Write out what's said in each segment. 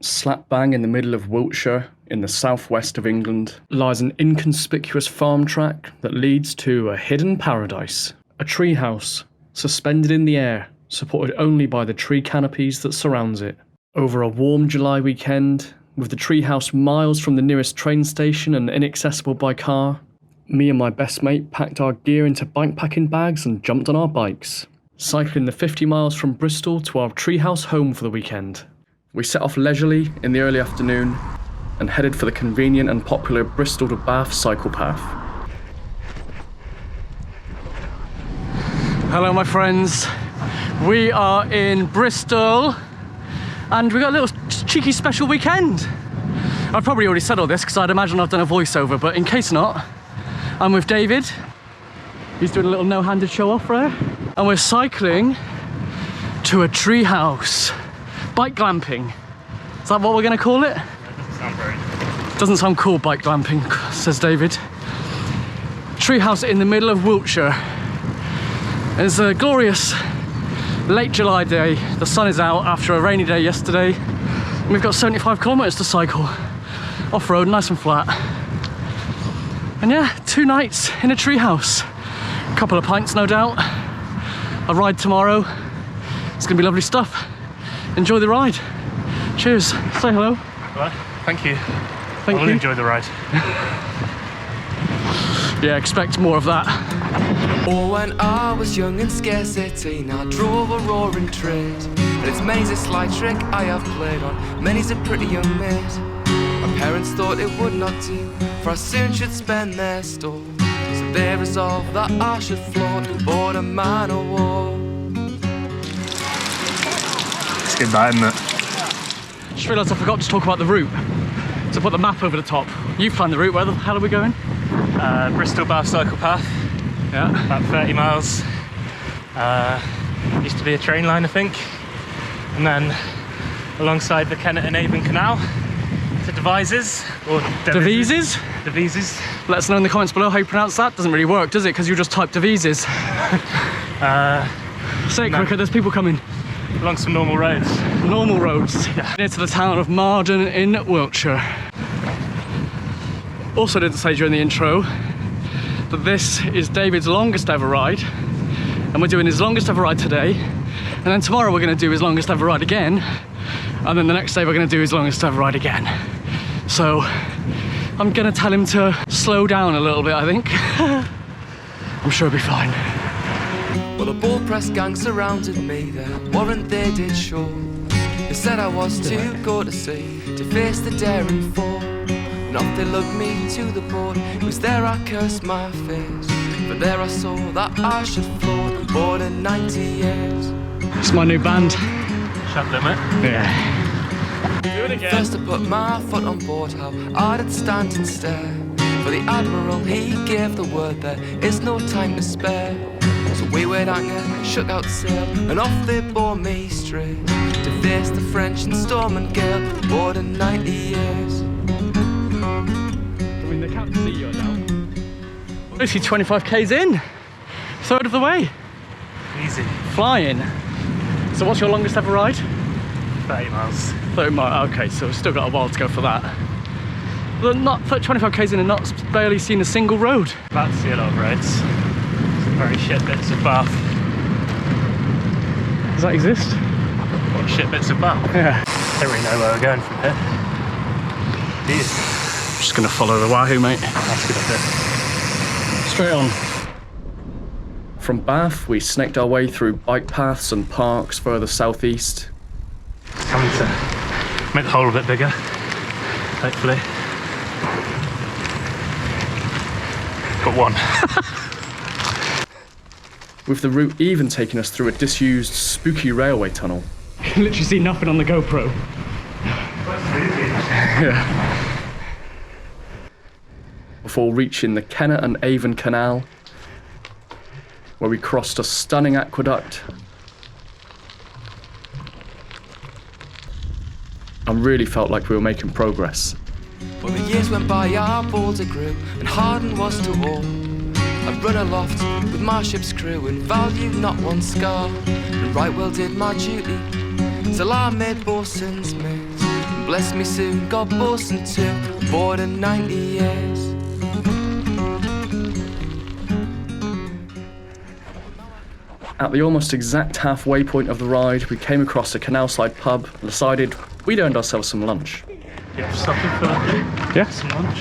Slap bang in the middle of Wiltshire, in the southwest of England, lies an inconspicuous farm track that leads to a hidden paradise. A treehouse, suspended in the air, supported only by the tree canopies that surrounds it. Over a warm July weekend, with the treehouse miles from the nearest train station and inaccessible by car, me and my best mate packed our gear into bikepacking bags and jumped on our bikes, cycling the 50 miles from Bristol to our treehouse home for the weekend. We set off leisurely in the early afternoon and headed for the convenient and popular Bristol to Bath cycle path. Hello my friends, we are in Bristol and we've got a little cheeky special weekend. I've probably already said all this because I'd imagine I've done a voiceover, but in case not, I'm with David. He's doing a little no-handed show off there. And we're cycling to a treehouse. Bike glamping. Is that what we're going to call it? Doesn't sound cool, bike glamping, says David. Treehouse in the middle of Wiltshire. It's a glorious late July day. The sun is out after a rainy day yesterday. And we've got 75 kilometres to cycle. Off-road, nice and flat. And yeah, 2 nights in a treehouse. A couple of pints, no doubt. A ride tomorrow. It's going to be lovely stuff. Enjoy the ride. Cheers. Say hello. Well, thank you. Thank I'll you. enjoy the ride. Yeah, expect more of that. Oh, when I was young and scarce 18, I drove a roaring trade. And it's many's a sly trick I have played on many's a pretty young maid. My parents thought it would not do, for I soon should spend their store. So they resolved that I should float aboard a man o' war. Let's get that, isn't it? Just realised I forgot to talk about the route. So put the map over the top. You planned the route. Where the hell are we going? Bristol Bath cycle path. Yeah. About 30 miles. Used to be a train line, I think. And then alongside the Kennet Avon Canal to Devizes or Devizes? Devizes. Let us know in the comments below how you pronounce that. Doesn't really work, does it? Because you just type Devizes. Say it quicker, there's people coming. Along some normal roads. Normal roads. Yeah. Near to the town of Marden in Wiltshire. Also didn't say during the intro that this is David's longest ever ride. And we're doing his longest ever ride today. And then tomorrow we're going to do his longest ever ride again. And then the next day we're going to do his longest ever ride again. So I'm going to tell him to slow down a little bit, I think. I'm sure he'll be fine. Well, the ball-press gang surrounded me there, warrant they did show. They said I was to go to sea, to face the daring foe. And off they lugged me to the port. It was there I cursed my fate, but there I saw that I should float aboard in 90 years. It's my new band. Shut limit. Yeah. Do it again. First I put my foot on board, how I did stand and stare. For the Admiral, he gave the word there is no time to spare. So we weighed anchor, shook out sail, and off they bore me straight to face the French in storm and gale, aboard in 90 years. I mean, they can't see you now. Literally 25k's in. Third of the way. Easy. Flying. So what's your longest ever ride? 30 miles. 30 miles. Okay, so we've still got a while to go for that. But not 25k's in and not barely seen a single road. About to see a lot of roads. Some very shit bits of Bath. Does that exist? What shit bits of Bath? Yeah. Don't really know where we're going from here. Jeez. Just gonna follow the wahoo, mate. That's a good idea. Straight on. From Bath, we snaked our way through bike paths and parks further southeast. Coming to make the hole a bit bigger, hopefully. Got one. With the route even taking us through a disused, spooky railway tunnel. You can literally see nothing on the GoPro. Yeah. Before reaching the Kennet Avon Canal, where we crossed a stunning aqueduct and really felt like we were making progress. Well, the years went by, our boulder grew, and Marden was to all. I'd run aloft with my ship's crew and valued not one scar. And right well did my duty, till I made boatswain's mate. blessed me soon, got bosun too, bored in 90 years. At the almost exact halfway point of the ride, we came across a Canal-side pub and decided we'd earned ourselves some lunch. Yeah, stopping for some lunch.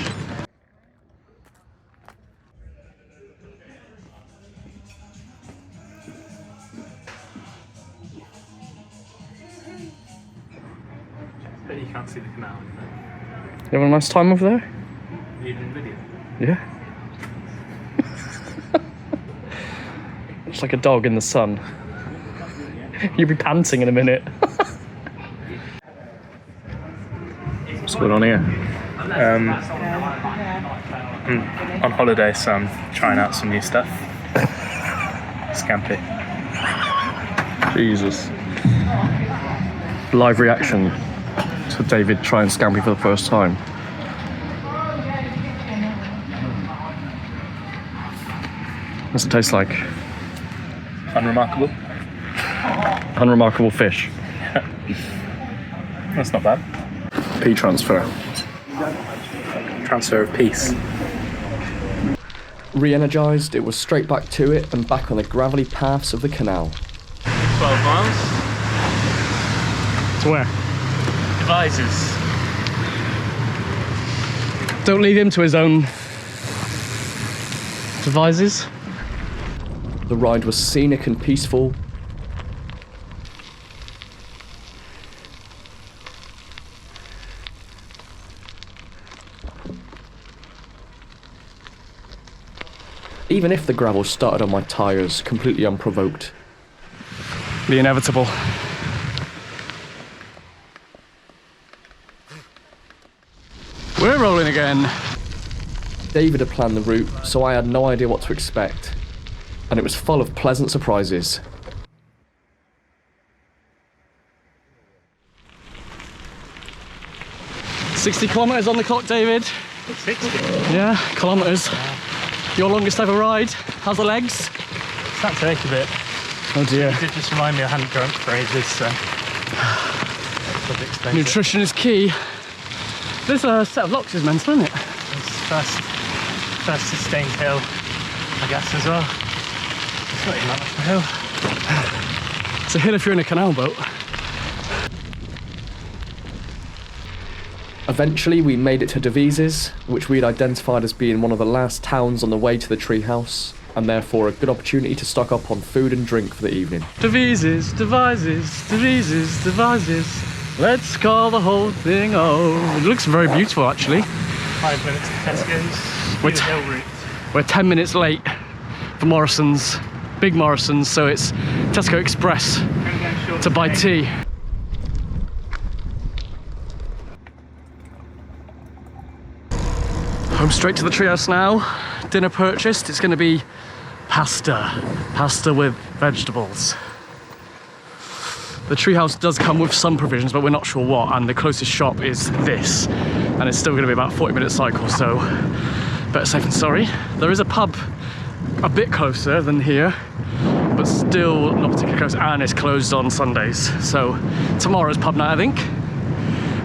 But you can't see the canal. You having a nice time over there? Even in video. Yeah. It's like a dog in the sun. You'll be panting in a minute. What's going on here? On holiday, so I'm trying out some new stuff. Scampi. Jesus. Live reaction to David trying Scampi for the first time. What's it taste like? Unremarkable. Unremarkable fish. That's not bad. Pea transfer. Transfer of peace. Re-energised, it was straight back to it and back on the gravelly paths of the canal. 12 miles. To where? Devizes. Don't leave him to his own devices. The ride was scenic and peaceful. Even if the gravel started on my tyres completely unprovoked. The inevitable. We're rolling again. David had planned the route, so I had no idea what to expect. And it was full of pleasant surprises. "60 kilometres on the clock, David." 60. Yeah, kilometres. Your longest ever ride. How's the legs? Starting to ache a bit. Oh dear. It did just remind me I hadn't drunk for ages, so. Probably explains it. Nutrition is key. This set of locks is mental, isn't it? It's first sustained hill, I guess, as well. It's not even that much of a hill. It's a hill if you're in a canal boat. Eventually we made it to Devizes, which we'd identified as being one of the last towns on the way to the treehouse, and therefore a good opportunity to stock up on food and drink for the evening. Devizes, Devizes, Devizes, Devizes. Let's call the whole thing It looks very beautiful, actually. 5 minutes to Tesco's. We're Through the hill route. We're 10 minutes late for Morrison's, big Morrison's, so it's Tesco Express to buy tea. Home straight to the treehouse now. Dinner purchased. It's going to be pasta with vegetables. The treehouse does come with some provisions, but we're not sure what, and the closest shop is this, and it's still going to be about a 40-minute cycle, so better safe than sorry. There is a pub a bit closer than here, but still not particularly close, and it's closed on Sundays, so tomorrow's pub night, I think.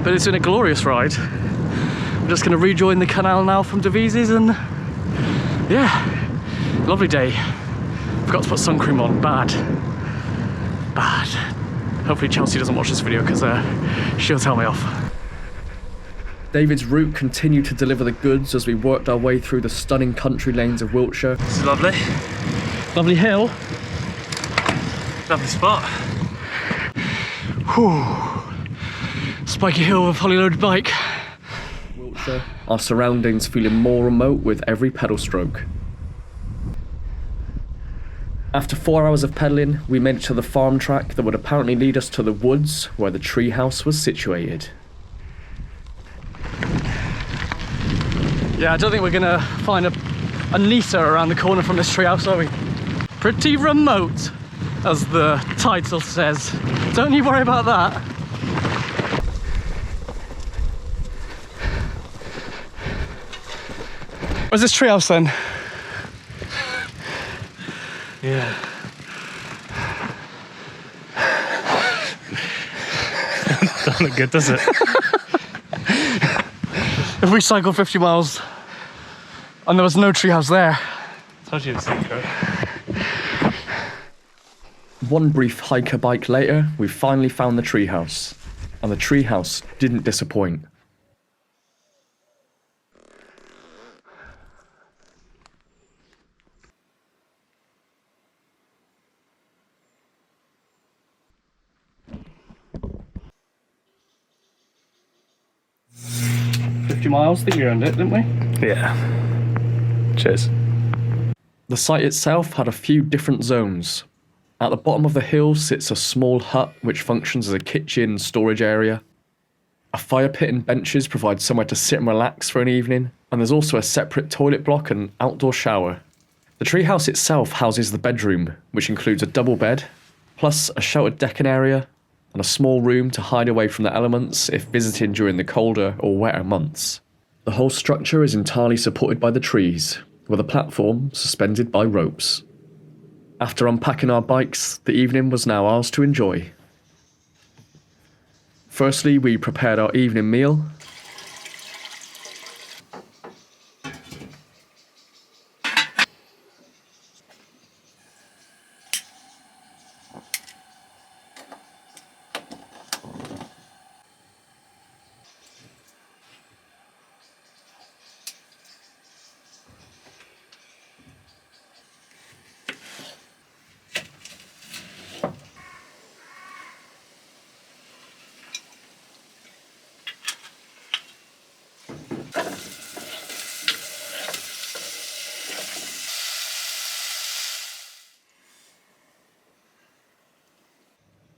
But it's been a glorious ride. I'm just going to rejoin the canal now from Devizes, and yeah, lovely day. Forgot to put sun cream on. Bad. Hopefully Chelsea doesn't watch this video, because she'll tell me off. David's route continued to deliver the goods as we worked our way through the stunning country lanes of Wiltshire. This is lovely. Lovely hill. Lovely spot. Whew. Spiky hill with a fully loaded bike. Wiltshire, our surroundings feeling more remote with every pedal stroke. After 4 hours of pedalling, we made it to the farm track that would apparently lead us to the woods where the treehouse was situated. Yeah, I don't think we're gonna find a neater around the corner from this treehouse, are we? Pretty remote, as the title says. Don't you worry about that. Where's this treehouse then? Yeah. Doesn't look good, does it? If we cycled 50 miles and there was no treehouse there. Told you the secret. One brief hiker bike later, we finally found the treehouse. And the treehouse didn't disappoint. Miles, I think we earned it, didn't we? Yeah. Cheers. The site itself had a few different zones. At the bottom of the hill sits a small hut which functions as a kitchen and storage area. A fire pit and benches provide somewhere to sit and relax for an evening, and there's also a separate toilet block and outdoor shower. The treehouse itself houses the bedroom, which includes a double bed, plus a sheltered decking area, and a small room to hide away from the elements if visiting during the colder or wetter months. The whole structure is entirely supported by the trees, with a platform suspended by ropes. After unpacking our bikes, the evening was now ours to enjoy. Firstly, we prepared our evening meal.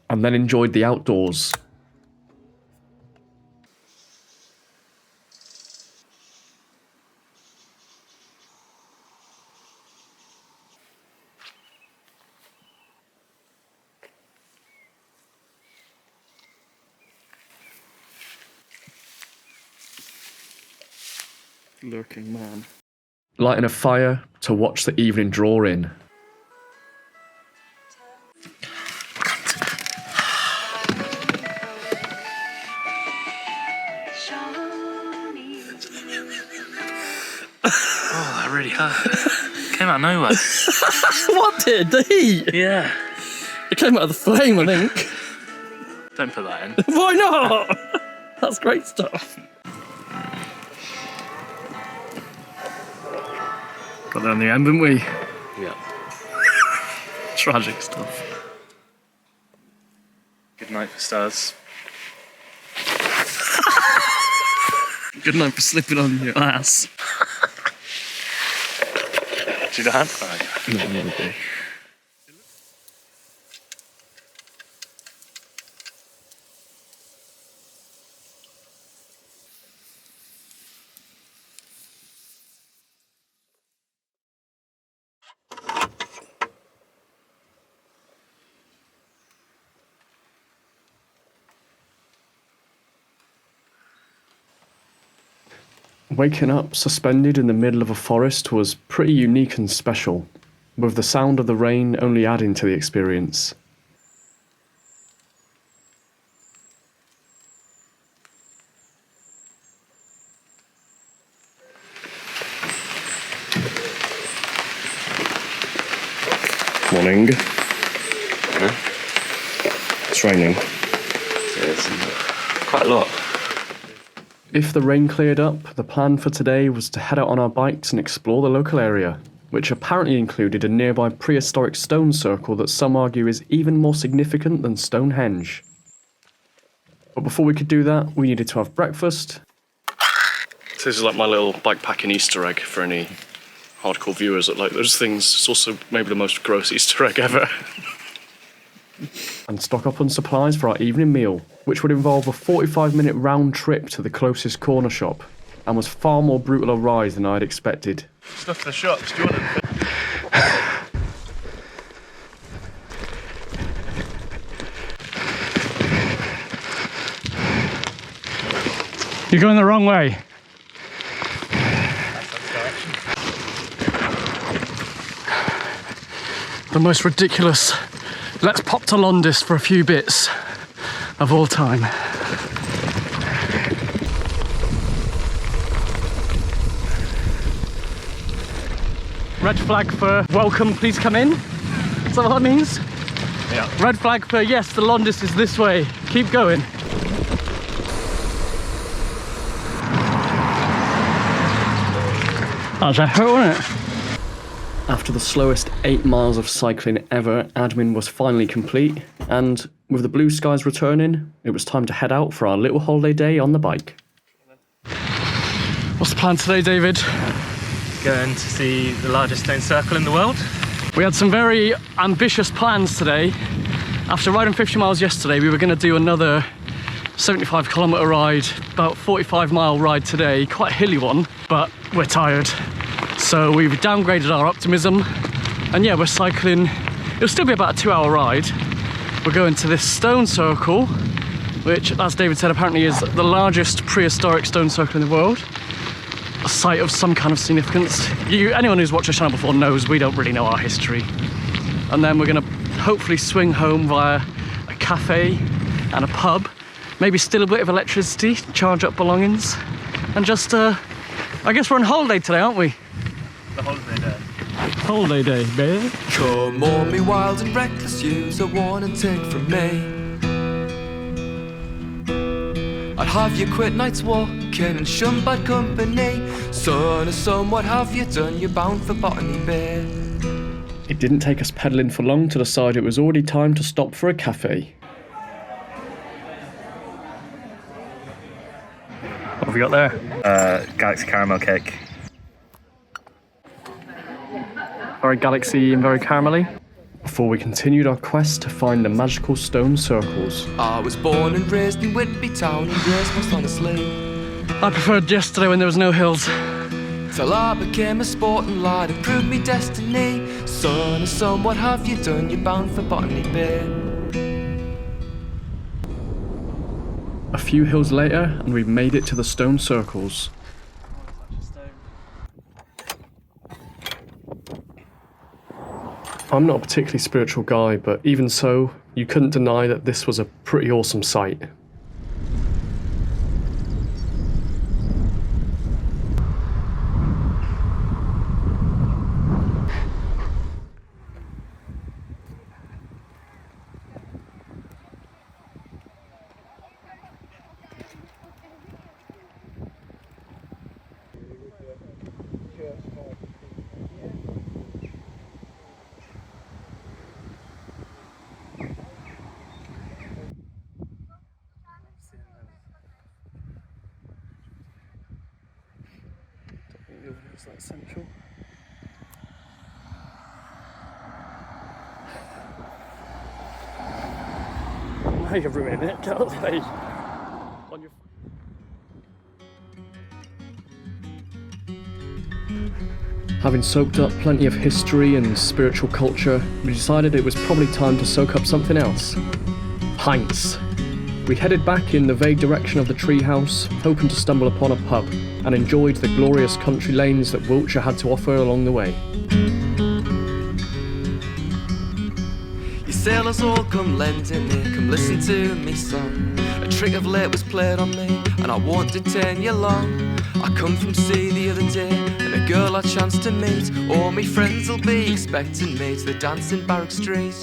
And then enjoyed the outdoors. Lurking man. Lighting a fire to watch the evening draw in. Oh, that really hurt. Came out of nowhere. What did? The heat? Yeah. It came out of the flame, I think. Don't put that in. Why not? That's great stuff. Got there in the end, didn't we? Yeah. Tragic stuff. Good night for stars. Good night for slipping on your ass. Do you know how? No. Waking up suspended in the middle of a forest was pretty unique and special, with the sound of the rain only adding to the experience. Morning. It's raining. Quite a lot. If the rain cleared up, the plan for today was to head out on our bikes and explore the local area, which apparently included a nearby prehistoric stone circle that some argue is even more significant than Stonehenge. But before we could do that, we needed to have breakfast. This is like my little bikepacking Easter egg for any hardcore viewers that like those things. It's also maybe the most gross Easter egg ever. And stock up on supplies for our evening meal, which would involve a 45-minute round trip to the closest corner shop, and was far more brutal a ride than I'd expected. Stuff the shops, do you want it? You're going the wrong way. The most ridiculous let's pop to Londis for a few bits of all time. Red flag for welcome, please come in. Is that what that means? Yeah. Red flag for yes, the longest is this way. Keep going. That's a hurt, wasn't it? After the slowest 8 miles of cycling ever, admin was finally complete, and with the blue skies returning, it was time to head out for our little holiday day on the bike. What's the plan today, David? Going to see the largest stone circle in the world. We had some very ambitious plans today. After riding 50 miles yesterday, we were going to do another 75-kilometre ride, about 45-mile ride today, quite a hilly one, but we're tired. So we've downgraded our optimism, and yeah, we're cycling. It'll still be about a 2-hour ride. We're going to this stone circle, which, as David said, apparently is the largest prehistoric stone circle in the world. A site of some kind of significance. Anyone who's watched the channel before knows we don't really know our history. And then we're going to hopefully swing home via a cafe and a pub, maybe steal a bit of electricity, charge up belongings, and just, I guess we're on holiday today, aren't we? The holiday day. Holiday day, baby. Come on, me wild and reckless, use a warning take from me. I'd have you quit nights walking and shun bad company. Son of son, what have you done? You're bound for Botany Bay. It didn't take us pedalling for long to decide it was already time to stop for a cafe. What have we got there? Galaxy caramel cake. Very galaxy and very caramelly. Before we continued our quest to find the magical stone circles. I was born and raised in Whitby Town and raised most honestly. I preferred yesterday when there was no hills. Till I became a sporting lad and proved me destiny. Son of son, what have you done? You're bound for Botany Bay. A few hills later, and we've made it to the stone circles. I'm not a particularly spiritual guy, but even so, you couldn't deny that this was a pretty awesome sight. Is that central? Now you're ruining it, get out of the way. On your... Having soaked up plenty of history and spiritual culture, we decided it was probably time to soak up something else. Pints. We headed back in the vague direction of the Treehouse, hoping to stumble upon a pub, and enjoyed the glorious country lanes that Wiltshire had to offer along the way. You sailors all come lending me, come listen to me song. A trick of late was played on me, and I won't detain you long. I come from sea the other day, and a girl I chanced to meet. All my friends will be expecting me to the dance in Barrack Street.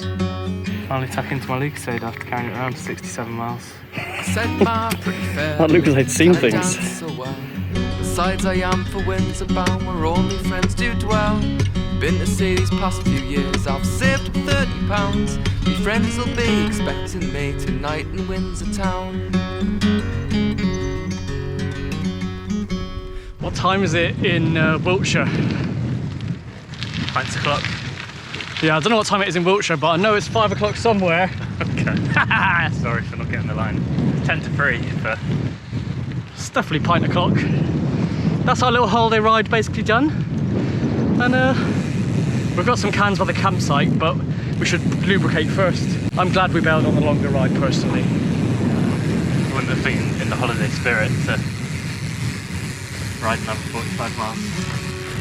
Finally tuck into my Lucasade after carrying it around for 67 miles. I said my pretty fair. That Lucasade seen can I things. dance so well? Besides I am for Windsor bound, where all my friends do dwell. Been to see these past few years, I've saved up £30. My friends will be expecting me tonight in Windsor town. What time is it in Wiltshire? Pints o'clock. Yeah, I don't know what time it is in Wiltshire, but I know it's 5 o'clock somewhere. Okay. Sorry for not getting the line. 10 to 3, but... It's definitely pint o'clock. That's our little holiday ride basically done. And we've got some cans by the campsite, but we should lubricate first. I'm glad we bailed on the longer ride personally. I wouldn't have been in the holiday spirit to ride another 45 miles.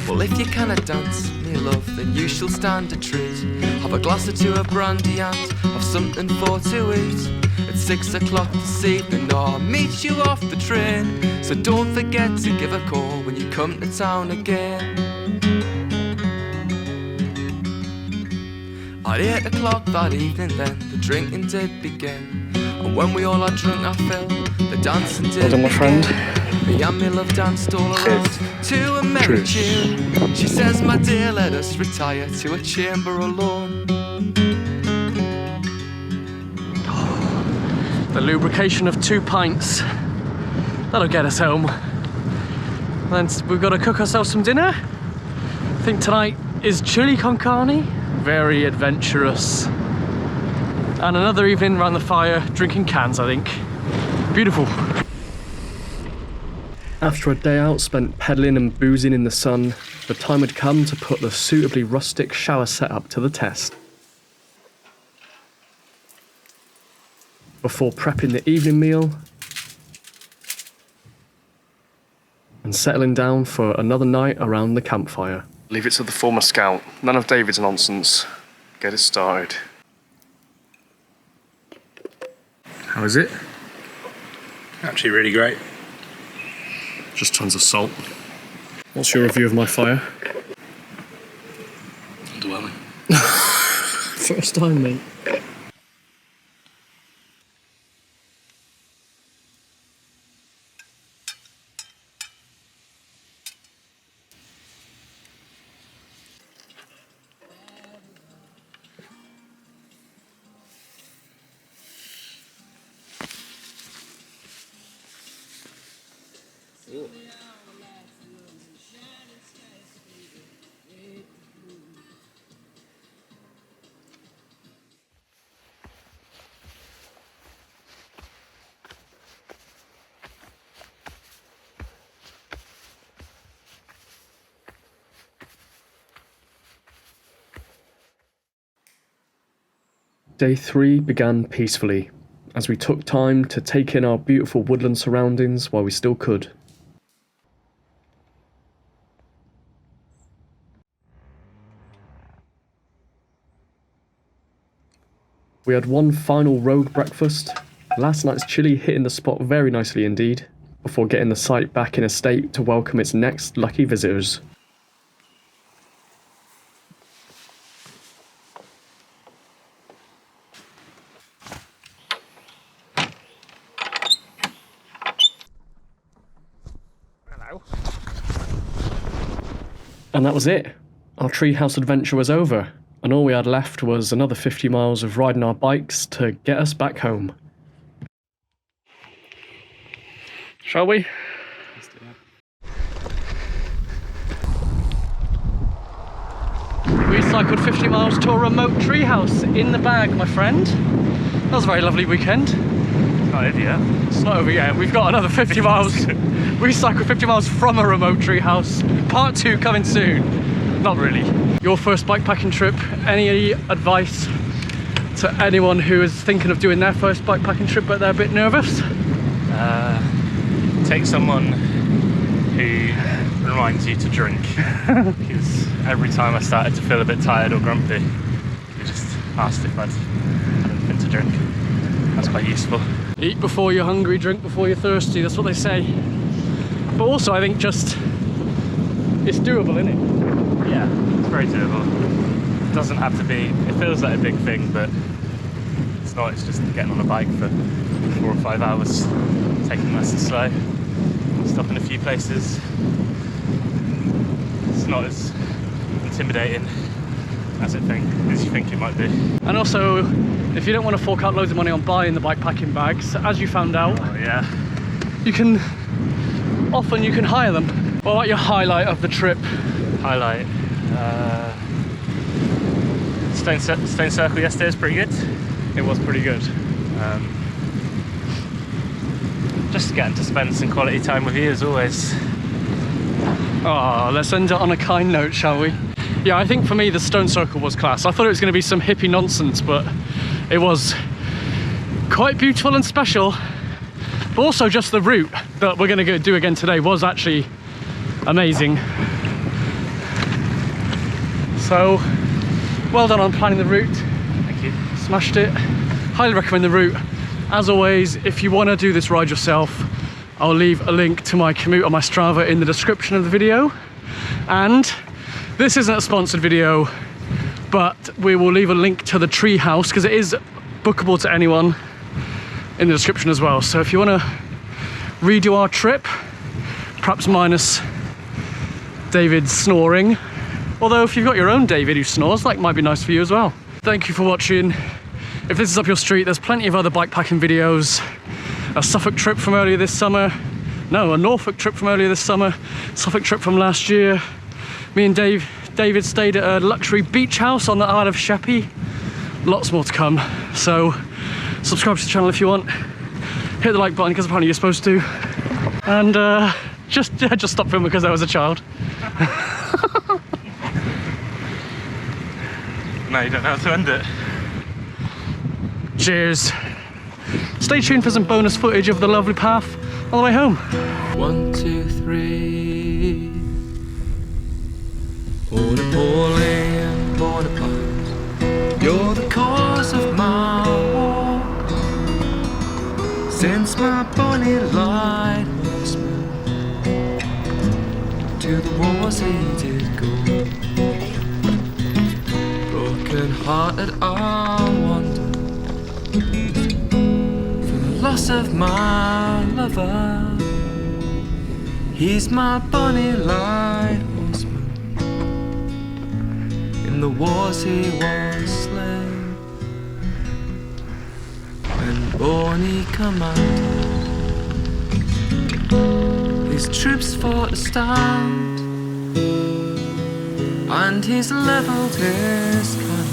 Well, if you cannot dance, me love, then you shall stand a treat. Have a glass or two of brandy and have something for to eat. At 6 o'clock this evening, I'll meet you off the train. So don't forget to give a call when you come to town again. At 8 o'clock that evening then, the drinking did begin. And when we all had drunk our fill, the dancing did Well done, my friend. Me and me love danced all around to a merry tune. She says, my dear, let us retire to a chamber alone. The lubrication of 2 pints. That'll get us home. Then we've got to cook ourselves some dinner. I think tonight is chili con carne. Very adventurous. And another evening around the fire, drinking cans, I think. Beautiful. After a day out spent pedalling and boozing in the sun, the time had come to put the suitably rustic shower setup to the test. Before prepping the evening meal and settling down for another night around the campfire. Leave it to the former scout. None of David's nonsense. Get it started. How is it? Actually really great. Just tons of salt. What's your review of my fire? Underwhelming. First time, mate. Day 3 began peacefully, as we took time to take in our beautiful woodland surroundings while we still could. We had one final rogue breakfast, last night's chili hitting the spot very nicely indeed, before getting the site back in a state to welcome its next lucky visitors. And that was it. Our treehouse adventure was over, and all we had left was another 50 miles of riding our bikes to get us back home. Shall we? We cycled 50 miles to a remote treehouse in the bag, my friend. That was a very lovely weekend. It's not over yet. It's not over yet. We've got another 50 miles. We cycled 50 miles from a remote treehouse. Part 2 coming soon. Not really. Your first bikepacking trip. Any advice to anyone who is thinking of doing their first bikepacking trip but they're a bit nervous? Take someone who reminds you to drink. Because every time I started to feel a bit tired or grumpy, we just asked if I'd had anything to drink. That's quite useful. Eat before you're hungry, drink before you're thirsty. That's what they say. But also, I think just it's doable, isn't it? Yeah, it's very doable. It doesn't have to be. It feels like a big thing, but it's not. It's just getting on a bike for 4 or 5 hours, taking nice and slow, stopping a few places. It's not as intimidating as you think it might be. And also, if you don't want to fork out loads of money on buying the bikepacking bags, as you found out, Yeah. you can hire them. What about your highlight of the trip? Highlight. Stone Circle yesterday was pretty good. It was pretty good. Just getting to spend some quality time with you as always. Oh, let's end it on a kind note, shall we? Yeah, I think for me the Stone Circle was class. I thought it was going to be some hippie nonsense, but it was quite beautiful and special. But also just the route that we're going to go do again today was actually amazing. So, well done on planning the route. Thank you. Smashed it. Highly recommend the route. As always, if you want to do this ride yourself, I'll leave a link to my commute on my Strava in the description of the video. And this isn't a sponsored video, but we will leave a link to the Treehouse because it is bookable to anyone in the description as well. So if you want to redo our trip, perhaps minus David's snoring, although if you've got your own David who snores, that might be nice for you as well. Thank you for watching. If this is up your street, there's plenty of other bikepacking videos. A Suffolk trip from earlier this summer. No, a Norfolk trip from earlier this summer. Suffolk trip from last year. Me and David stayed at a luxury beach house on the Isle of Sheppey. Lots more to come. So subscribe to the channel if you want. Hit the like button because apparently you're supposed to. And just stop filming because I was a child. No, you don't know how to end it. Cheers. Stay tuned for some bonus footage of the lovely path on the way home. 1, 2, 3. Oh, Napoleon Bonaparte, you're the cause of my war. Since my bonny light horseman to the wars he did go. Broken hearted I wander for the loss of my lover. He's my bonny light horseman. In the wars he was slain. When Bonnie commanded, his troops fought a stand, and he's levelled his cannon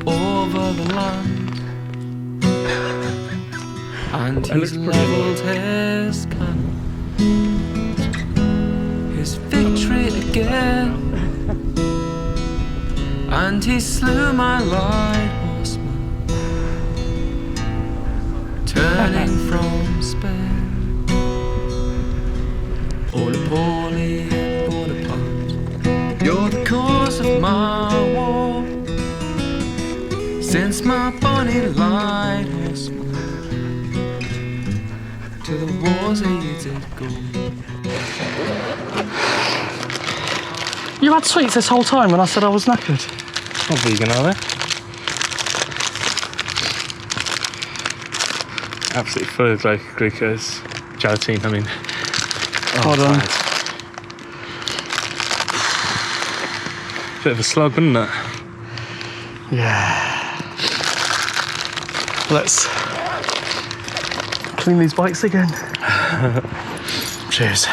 over the land. And he's levelled his cannon, his victory again. And he slew my light horseman, turning from Spain. Oh, Napoleon Bonaparte, you're the cause of my war. Since my bonny light horseman to the wars he did go. You had sweets this whole time when I said I was knackered. Not vegan, are they? Absolutely full of glucose. Gelatine, I mean. Hold on. Bit of a slog, wouldn't it? Yeah. Let's clean these bikes again. Cheers.